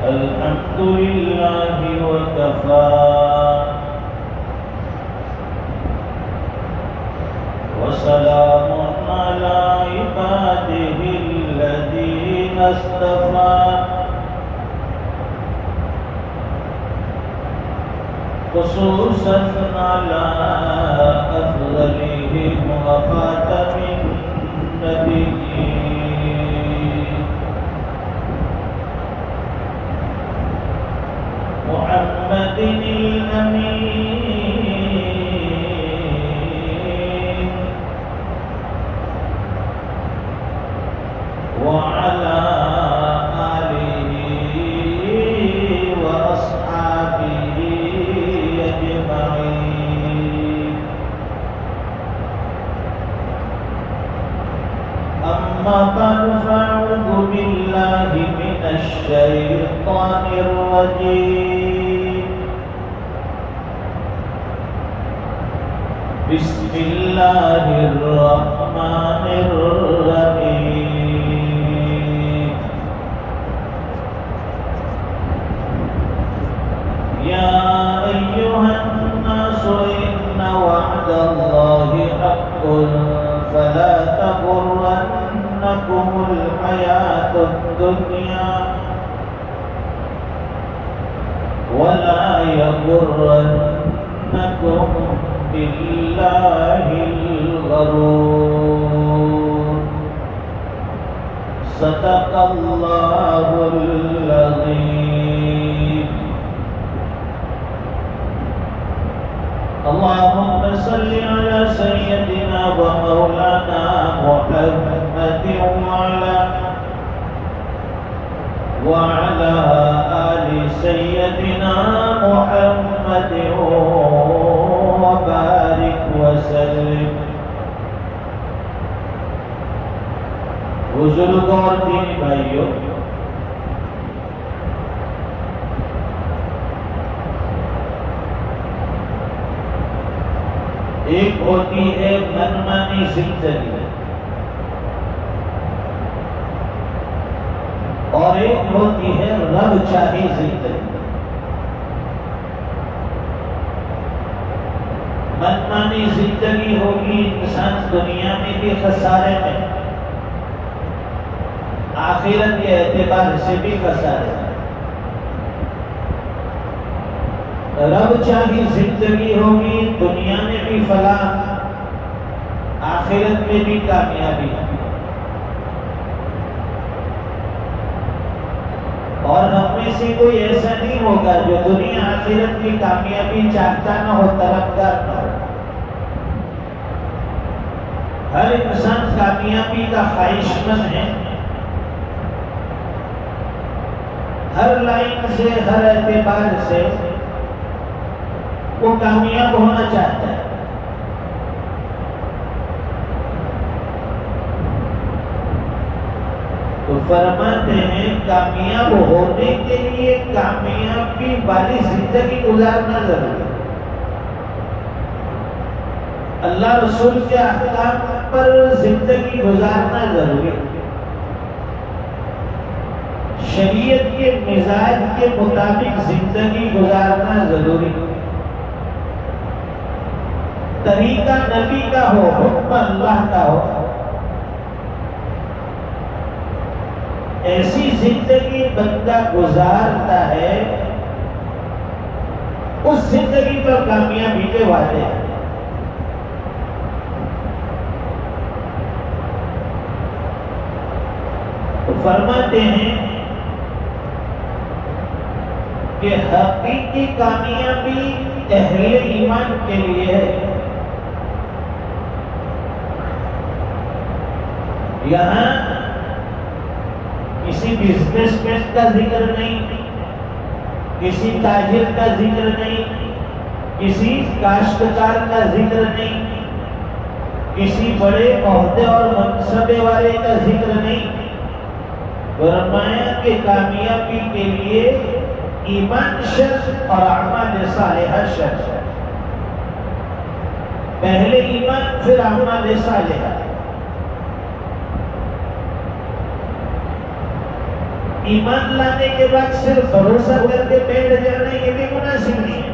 الحمد لله وكفى وسلام على عباده الذين اصطفى خصوصا على أفضلهم وخاتم النبيين محمد الأمين وعلى آله وأصحابه أجمعين. أما بعد فأعوذ بالله من الشيطان الرجيم. بسم الله الرحمن الرحيم. يا أيها الناس إن وعد الله حق فلا تغرنكم الحياة الدنيا ولا يغرنكم بالله الغرور. صدق الله العظيم. اللهم صل على سيدنا ومولانا محمد وعلى آل سيدنا محمد وبارك وسلم. بزرگوں اور دینی بھائیوں، ایک ہوتی ہے منمانی زندگی اور ایک ہوتی ہے رب چاہی زندگی. منمانی زندگی ہوگی انسان دنیا میں بھی خسارے میں، آخرت کے اعتبار سے بھی خسارے میں. رب چاہی زندگی ہوگی دنیا میں بھی فلاح، آخرت میں بھی کامیابی. اور ہم میں سے کوئی ایسا نہیں ہوگا جو دنیا آخرت کی کامیابی چاہتا نہ ہو، طلبگار نہ ہو. ہر انسان کامیابی کا خواہش مند ہے، ہر لائن سے، ہر اعتبار سے وہ کامیاب ہونا چاہتا ہے. تو فرماتے ہیں کامیاب ہونے کے لیے کامیابی والی زندگی گزارنا ضروری ہے. اللہ رسول کے احکام پر زندگی گزارنا ضروری ہے. شریعت کے مزاج کے مطابق زندگی گزارنا ضروری ہے. طریقہ نبی کا ہو، حکم اللہ کا ہو. ایسی زندگی بندہ گزارتا ہے، اس زندگی پر کامیابی کے وعدے ہیں. تو فرماتے ہیں کہ حقیقی کامیابی اہل ایمان کے لیے ہے. یہاں کسی بزنس مین کا ذکر نہیں، کسی تاجر کا ذکر نہیں، کسی کاشتکار کا ذکر نہیں، کسی بڑے عہدے اور منصبے والے کا ذکر نہیں. فرمایا کہ کامیابی کے لیے ایمان شرط اور اعمال صالحہ شرط ہے. پہلے ایمان پھر اعمال صالحہ. ایمان لانے کے بعد صرف بھروسہ کر کے بیٹھ جانا یہ بھی مناسب نہیں ہے.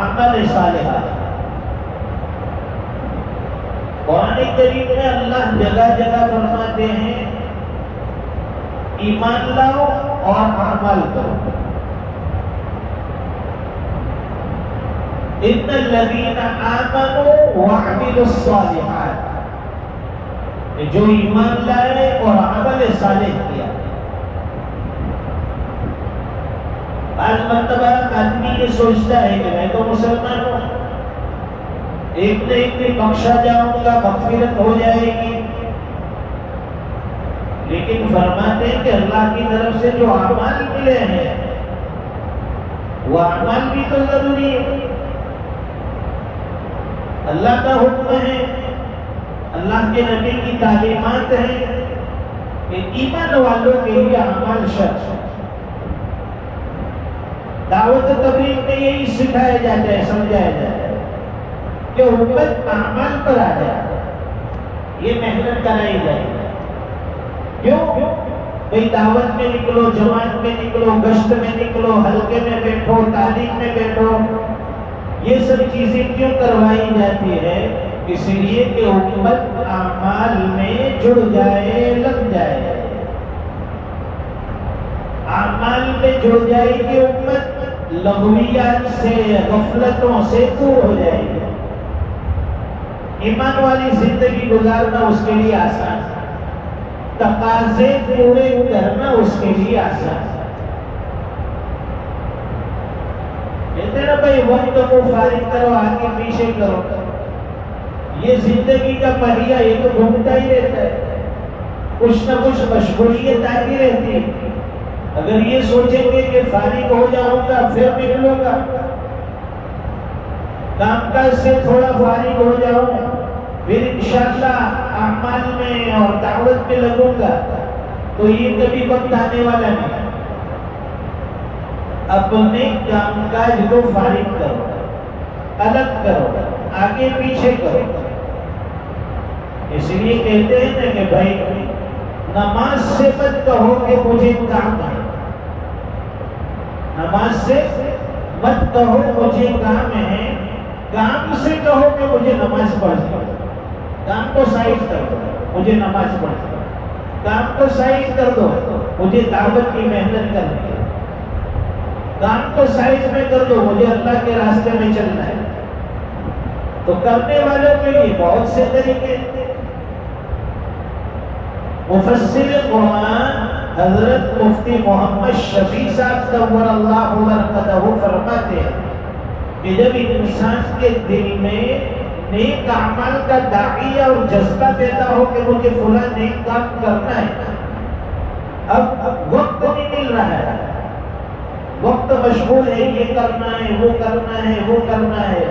عمل صالحہ. قرآن کریم میں اللہ جگہ جگہ فرماتے ہیں ایمان لاؤ اور اعمال کرو. ان الذین آمنوا وعملوا الصالحات، جو ایمان لائے اور عمل صالح کیا. بعض مرتبہ آدمی یہ سوچتا ہے کہ میں تو مسلمان ہوں، ایک نہ ایک دن بخشا جاؤں گا، مغفرت ہو جائے گی. لیکن فرماتے ہیں کہ اللہ کی طرف سے جو اعمال ملے ہیں وہ اعمال بھی تو ضروری ہے. اللہ کا حکم ہے، اللہ کے نبی کی تعلیمات ہیں کہ ایمان والوں کے لیے اعمال شرط. دعوت تبلیغ میں یہی سکھایا جاتا ہے، سمجھایا جاتا ہے کہ امت اعمال پر آ جائے، یہ محنت کرائی جائے. کیوں؟ بھئی دعوت میں نکلو، جماعت میں نکلو، گشت میں نکلو، حلقے میں بیٹھو، تعلیم میں بیٹھو. یہ سب چیزیں کیوں کروائی جاتی ہے؟ اس لیے کہ امت اعمال میں جڑ جائے، لگ جائے. اعمال میں جڑ جائے گی امت، لغویات سے، غفلتوں سے دور ہو جائے گی. ایمان والی زندگی گزارنا اس کے لیے آسان ہے، تقاضے پورے کرنا اس کے لیے آسان ہے. کہتے ہیں نا بھائی وقت کو فارغ کرو، آگے پیچھے کرو. یہ زندگی کا پہیہ یہ تو گھومتا ہی رہتا ہے، کچھ نہ کچھ مشغولیت آتی رہتی ہے. اگر یہ سوچیں گے کہ فارغ ہو جاؤں گا پھر نکلوں گا، کام کاج سے تھوڑا فارغ ہو جاؤں پھر انشاءاللہ اعمال میں اور دعوت میں لگوں گا، تو یہ کبھی وقت آنے والا نہیں. اپنے کام کاج کو فارغ کرو، الگ کرو، آگے پیچھے کرو. اس لیے کہتے ہیں نا کہ بھائی نماز سے مت کہو کہ مجھے کام ہے، نماز سے مت کہو مجھے کام ہے، کام سے کہو کہ مجھے نماز پڑھنی ہے. کام کو سائڈ کر دو، مجھے نماز پڑھنی ہے. کام کو سائڈ کر دو، مجھے دعوت کی محنت کرنی ہے. کام کو سائڈ میں کر دو، مجھے اللہ کے راستے میں چلنا ہے. تو کرنے والوں کے لیے بہت سے طریقے. مفسر قرآن حضرت مفتی محمد شفیع صاحب نور اللہ برکتہ فرماتے ہیں کہ جب انسان کے دل میں نیک اعمال کا داعیہ اور جذبہ پیدا ہو کہ مجھے فلاں نیک کام کرنا ہے، اب وقت نہیں مل رہا ہے، وقت مشغول ہے، یہ کرنا ہے، وہ کرنا ہے، وہ کرنا ہے،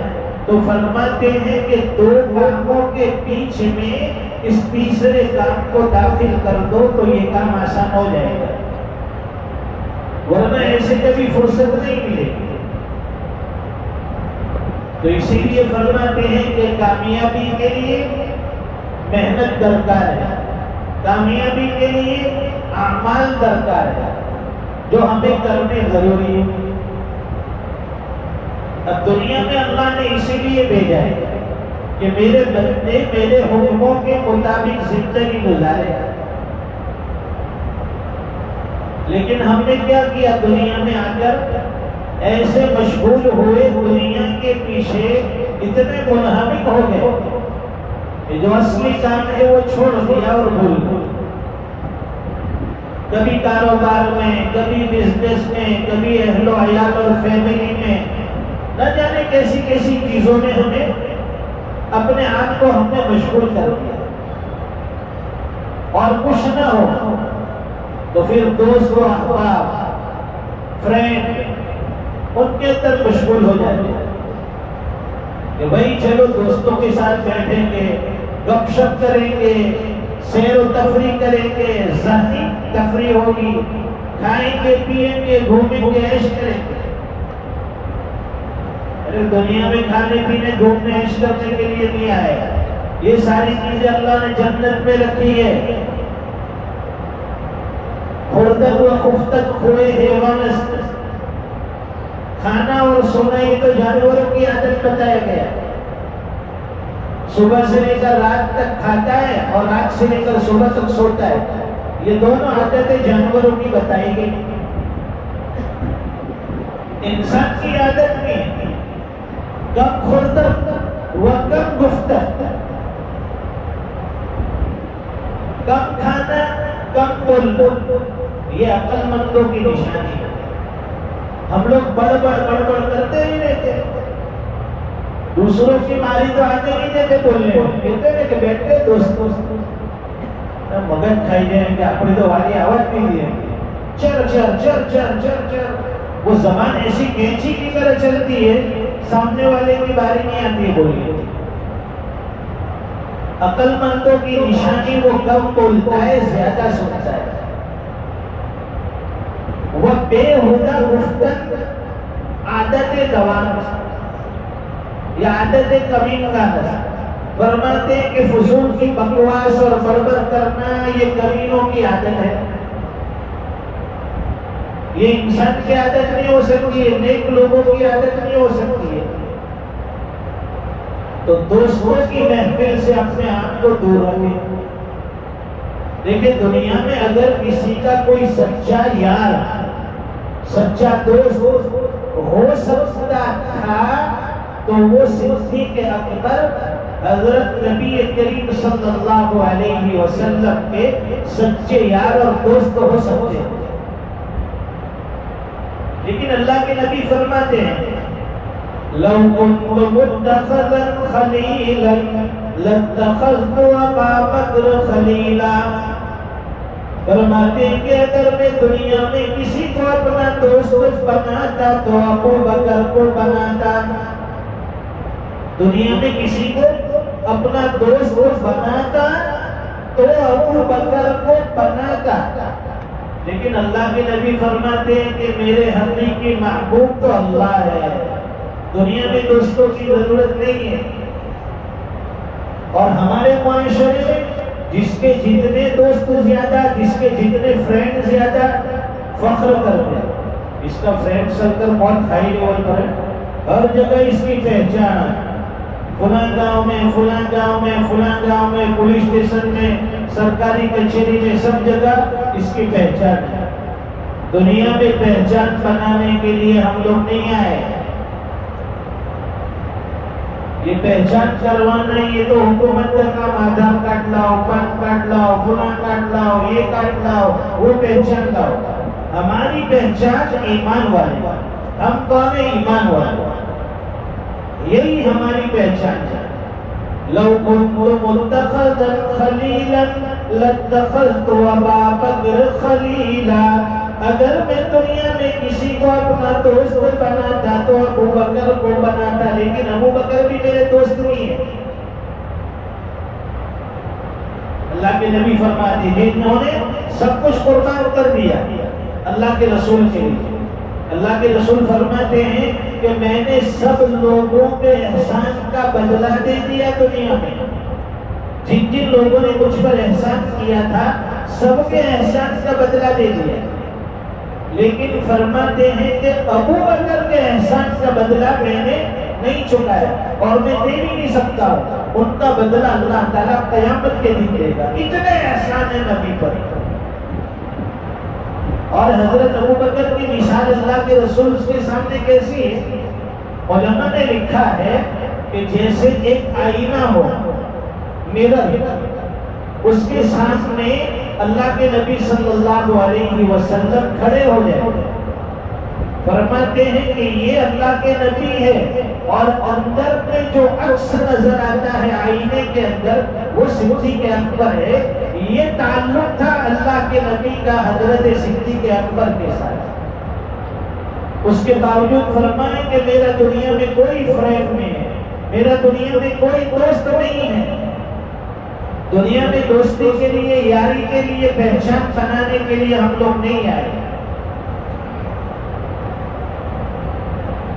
تو فرماتے ہیں کہ دو کاموں کے بیچ میں اس تیسرے کام کو داخل کر دو تو یہ کام آسان ہو جائے گا، ورنہ ایسے کبھی فرصت نہیں ملے گی. تو اسی لیے فرماتے ہیں کہ کامیابی کے لیے محنت درکار ہے، کامیابی کے لیے اعمال درکار ہے جو ہمیں کرنے ضروری ہے. اب دنیا میں اللہ نے اسی لیے بھیجا ہے کہ میرے بندے میرے حکموں کے مطابق زندگی گزارے. لیکن ہم نے کیا کیا؟ دنیا میں آ کر ایسے مشغول ہوئے، دنیا کے پیچھے اتنے منہمک ہو گئے کہ جو اصلی کام ہے وہ چھوڑ دیا اور بھول گئے. کبھی کاروبار میں، کبھی بزنس میں، کبھی اہل و عیال اور فیملی میں، نہ جانے کیسی کیسی چیزوں میں ہمیں اپنے آپ کو ہم نے مشغول کر دیا. اور کچھ نہ ہو تو پھر دوست و احباب، فرینڈ، ان کے اندر مشغول ہو جاتے ہیں کہ بھائی چلو دوستوں کے ساتھ بیٹھیں گے، گپ شپ کریں گے، سیر و تفریح کریں گے، ذاتی تفریح ہوگی، کھائیں گے، پیئیں گے، گھومیں گے، عیش کریں گے. ارے دنیا میں کھانے پینے گھومنے عیش کرنے کے لیے نہیں آئے، یہ ساری چیزیں اللہ نے جنت میں رکھی ہے. خوردن و خفتن کھوئے حیوان است. کھانا اور سونا یہ تو جانوروں کی عادت بتایا گیا. صبح سے لے کر رات تک کھاتا ہے اور رات سے لے کر صبح تک سوتا ہے. یہ دونوں عادتیں جانوروں کی بتائی گئی. انسان کی عادت میں کم خوردن و کم گفتن، کم کھانا کم بولنا، یہ عقل مندوں کی نشانی ہے. ہم لوگ بڑبڑ کرتے ہی رہتے ہیں. دوسروں کی ماری تو آنے نہیں دیتے بولنے، کہتے ہیں کہ بیٹھتے دوست مگن کھائی جائیں گے، اپنی تو والی آواز نہیں دیں گے. چر چر چر چر چر چر، وہ زبان ایسی کینچی کی طرح چلتی ہے، سامنے والے کی باری نہیں آتی ہے بولیے. عقل مندوں کی نشانی وہ کم بولتا ہے، زیادہ سنتا ہے. وہ بے ہودہ گفتن عادت دوام یا عادت کمینگانہ. فرماتے ہیں کہ فضول کی بکواس اور بڑبڑ کرنا یہ کمینوں کی عادت ہے. یہ انسان کی عادت نہیں ہو سکتی ہے، نیک لوگوں کی عادت نہیں ہو سکتی ہے. تو دوستوں کی محفل سے اپنے آپ کو دور رکھیں. دیکھیں دنیا میں اگر کسی کا کوئی سچا یار، سچا دوست ہو سکتا تھا تو وہ صدیق اکبر حضرت نبی کریم صلی اللہ علیہ وسلم کے سچے یار اور دوست ہو سکتے ہیں. لیکن اللہ کے نبی فرماتے ہیں لو كنت متخذا خليلا لاتخذت ابا بکر خلیلا. فرماتے ہیں کہ اگر میں دنیا میں کسی کو اپنا دوست بناتا تو ابو بکر کو بناتا. دنیا میں کسی کو اپنا دوست بناتا تو ابو بکر کو بناتا. لیکن اللہ کے نبی فرماتے ہیں کہ میرے حقیقی محبوب تو اللہ ہے، دنیا میں دوستوں کی ضرورت نہیں ہے. اور ہمارے معاشرے میں جس کے جتنے دوست زیادہ، جس کے جتنے فرینڈ زیادہ، فخر کرتے ہیں. اس کا فرینڈ سرکل بہت ہائی لیول پر ہے، ہر جگہ اس کی پہچان ہے. فلاں گاؤں میں، فلاں گاؤں میں، فلاں گاؤں میں، پولیس اسٹیشن میں، سرکاری کچہری میں، سب جگہ اس کی پہچان ہے. دنیا میں پہچان بنانے کے لیے ہم لوگ نہیں آئے. یہ پہچان کروانا یہ تو حکومت کا کام. آدھار کارڈ لاؤ، پین کارڈ لاؤ، فلاں کارڈ لاؤ، یہ کارڈ لاؤ، وہ پہچان لاؤ. ہماری پہچان ایمان والے. ہم کون ہیں؟ ایمان والے. یہی ہماری پہچان ہے. لو كنت متخذا خلیلا لاتخذت ابا بکر خلیلا. اگر میں دنیا میں کسی کو اپنا دوست بناتا تو ابو بکر کو بناتا. لیکن ابو بکر بھی میرے دوست نہیں ہے. اللہ کے نبی فرماتے ہیں انہوں نے سب کچھ قربان کر دیا اللہ کے رسول کے لیے. اللہ کے رسول فرماتے ہیں کہ میں نے سب لوگوں کے احسان کا بدلہ دے دیا دنیا میں. جن جن لوگوں نے مجھ پر احسان کیا تھا سب کے احسان کا بدلہ دے دیا. لیکن فرماتے ہیں کہ ابو بکر کے احسان کا بدلہ میں نے نہیں چکایا اور میں دے بھی نہیں سکتا ہوں. ان کا بدلہ اللہ تعالیٰ قیامت کے دن دے گا. اتنے احسان ہیں نبی پر. اور حضرت ابو بکر کی مثال اللہ کے رسول اس کے سامنے کیسی ہے؟ علماء نے لکھا ہے کہ جیسے ایک آئینہ ہو، میرر، اس کے سامنے اللہ کے نبی صلی اللہ علیہ وسلم کھڑے ہو جائے. فرماتے ہیں کہ یہ اللہ کے نبی ہے اور اندر میں جو عکس نظر آتا ہے آئینے کے اندر وہ صدیق اکبر ہے. یہ تعلق تھا اللہ کے نبی کا حضرت صدیق اکبر کے ساتھ. اس کے باوجود فرمائے کہ میرا دنیا میں کوئی فرینڈ نہیں ہے، میرا دنیا میں کوئی دوست نہیں ہے. دنیا میں دوستی کے لیے، یاری کے لیے، پہچان بنانے کے لیے ہم لوگ نہیں آئے.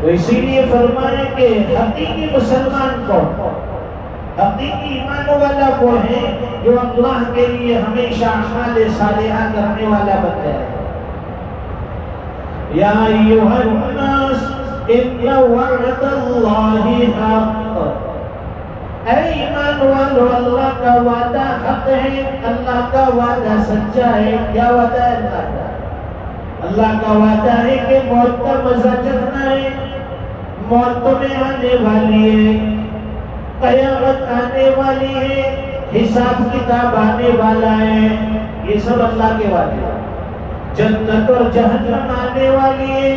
تو اسی لیے فرمائے کہ حقیقی مسلمان کو حقیقی ایمان والا وہ ہے جو اللہ کے لیے ہمیشہ اعمال صالحہ کرنے والا بنتا ہے۔ یا ایھا الناس ان وعد اللہ حق، اے ایمان والو اللہ کا وعدہ حق ہے، اللہ کا وعدہ سچا ہے۔ کیا وعدہ ہے اللہ کا؟ اللہ کا وعدہ ہے کہ موت کا مزہ چکھنا ہے، موت تمہیں آنے والی ہے، قیامت آنے والی ہے، حساب کتاب آنے والا ہے، یہ سب اللہ کے وعدے ہیں۔ جنت اور جہنم آنے والی ہے،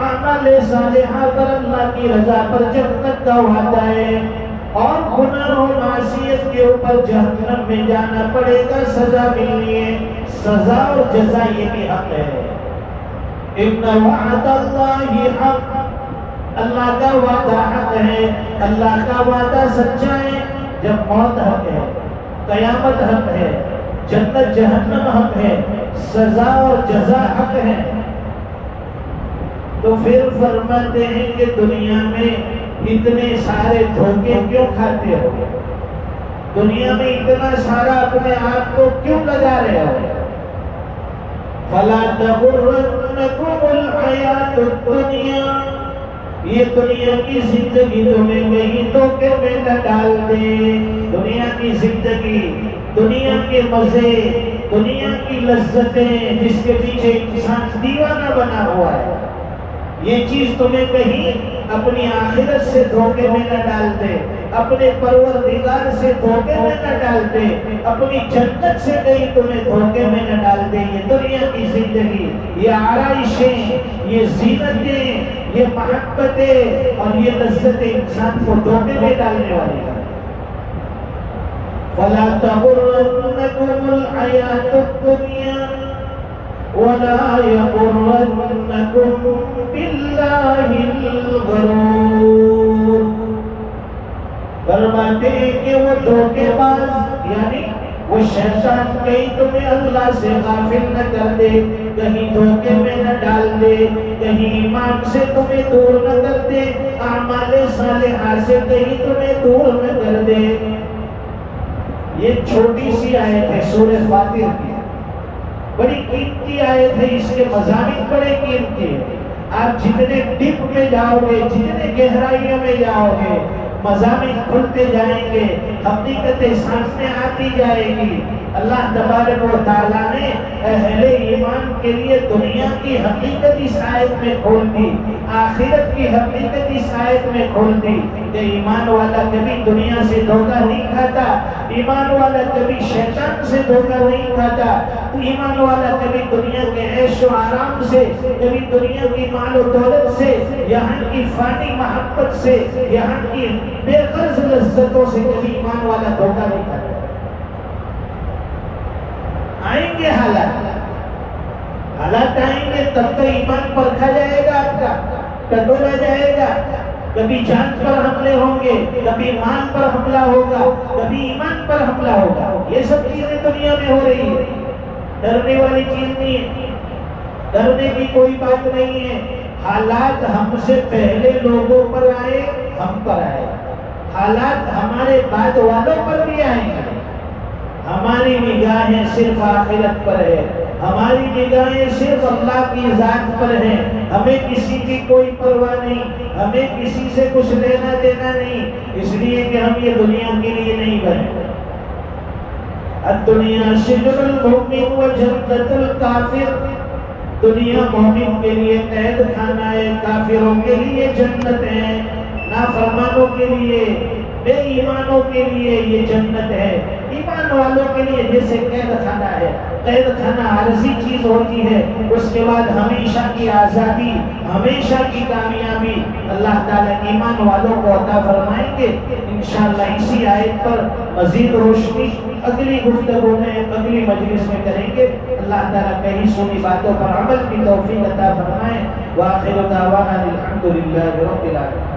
اعمال صالحہ پر اللہ کی رضا پر جنت کا وعدہ ہے، اور گناہ و معصیت کے اوپر جہنم میں جانا پڑے گا، سزا ملنی ہے، سزا اور جزا یہ بھی حق ہے۔ ان وعد اللہ حق، اللہ کا وعدہ حق ہے، اللہ کا وعدہ سچا ہے۔ جب موت حق ہے، قیامت حق ہے، جنت جہنم حق ہے، سزا اور جزا حق ہے، تو پھر فرماتے ہیں کہ دنیا میں اتنے سارے دھوکے کیوں کھاتے ہو؟ دنیا میں اتنا سارا اپنے آپ کو کیوں لگا رہے ہو؟ فَلَا تَغُرَّنَّكُمُ الْحَيَاةُ الدُّنْيَا، یہ دنیا کی زندگی تمہیں کہیں دھوکے میں نہ ڈال دے۔ دنیا کی زندگی، دنیا کے مزے، دنیا کی لذتیں جس کے پیچھے انسان دیوانہ بنا ہوا ہے، یہ چیز تمہیں کہیں اپنی آخرت سے دھوکے میں نہ ڈال دے، اپنے پروردگار سے دھوکے میں نہ ڈال دے، اپنی جنت سے کہیں تمہیں دھوکے میں نہ ڈال دے۔ یہ دنیا کی زندگی، یہ آرائشیں، یہ زینتیں، یہ محبتیں اور یہ لذتیں انسان کو دھوکے میں ڈالنے والی ہیں۔ فَلَا تَغُرَّنَّكُمُ الْحَيَاةُ الدُّنْيَا وَلَا يَغُرَّنَّكُم بِاللَّهِ الْغَرُورُ۔ فرماتے ہیں کہ وہ دھوکے باز یعنی وہ شیطان کہیں تمہیں اللہ سے غافل نہ کر دے، کہیں دھوکے میں نہ ڈال دے، کہیں ایمان سے تمہیں دور نہ کر دے، اعمال صالحہ سے کہیں تمہیں دور نہ کر دے۔ یہ چھوٹی سی آیت ہے سورہ فاتر کی، بڑی قیمتی آیت ہے، اس کے مضامین بڑے قیمتی ہیں۔ آپ جتنے ڈپ میں جاؤ گے، جتنے گہرائیوں میں جاؤ گے، مضامین کھلتے جائیں گے، حقیقتیں سامنے آتی جائے گی۔ اللہ تبارک و تعالیٰ نے اہل ایمان کے لیے دنیا کی حقیقت اس آیت میں کھول دی، آخرت کی حقیقت اس آیت میں کھول دی کہ ایمان والا کبھی دنیا سے دھوکہ نہیں کھاتا، ایمان والا کبھی شیطان سے دھوکہ نہیں کھاتا، ایمان والا کبھی دنیا کے عیش و آرام سے، کبھی دنیا کی مال و دولت سے، یہاں کی فانی محبت سے، یہاں کی بے غرض لذتوں سے کبھی ایمان والا دھوکہ نہیں کھاتا۔ آئیں گے حالات آئیں گے، تب تو ایمان پرکھا جائے گا، آپ کا ٹٹولا جائے گا، کبھی جان پر حملے ہوں گے، کبھی مال پر حملہ ہوگا، کبھی ایمان پر حملہ ہوگا۔ یہ سب چیزیں دنیا میں ہو رہی ہیں، ڈرنے والی چیز نہیں ہے، ڈرنے کی کوئی بات نہیں ہے۔ حالات ہم سے پہلے لوگوں پر آئے، ہم پر آئے، حالات ہمارے بعد والوں پر بھی آئیں گے۔ ہماری نگاہیں صرف آخرت پر ہے، ہماری نگاہیں صرف اللہ کی ذات پر ہیں، ہمیں کسی کی کوئی پرواہ نہیں، ہمیں کسی سے کچھ لینا دینا نہیں، اس لیے کہ ہم یہ دنیا کے لیے نہیں بنے۔ الدنیا سجن المؤمن و جنت الکافر، دنیا مومن کے لیے قید خانہ ہے، کافروں کے لیے جنت ہے، نافرمانوں کے لیے، بے ایمانوں کے لیے یہ جنت ہے، ایمان والوں کے لیے جیسے قید خانہ ہے۔ قید خانہ عارضی چیز ہوتی ہے، اس کے بعد ہمیشہ کی آزادی، ہمیشہ کی کامیابی اللہ تعالیٰ ایمان والوں کو عطا فرمائیں گے۔ انشاءاللہ اسی آیت پر مزید روشنی اگلی گفتگو میں، اگلی مجلس میں کریں گے۔ اللہ تعالیٰ کہیں سنی باتوں پر عمل کی توفیق عطا فرمائے۔ وآخر دعوانا الحمدللہ رب العالمین۔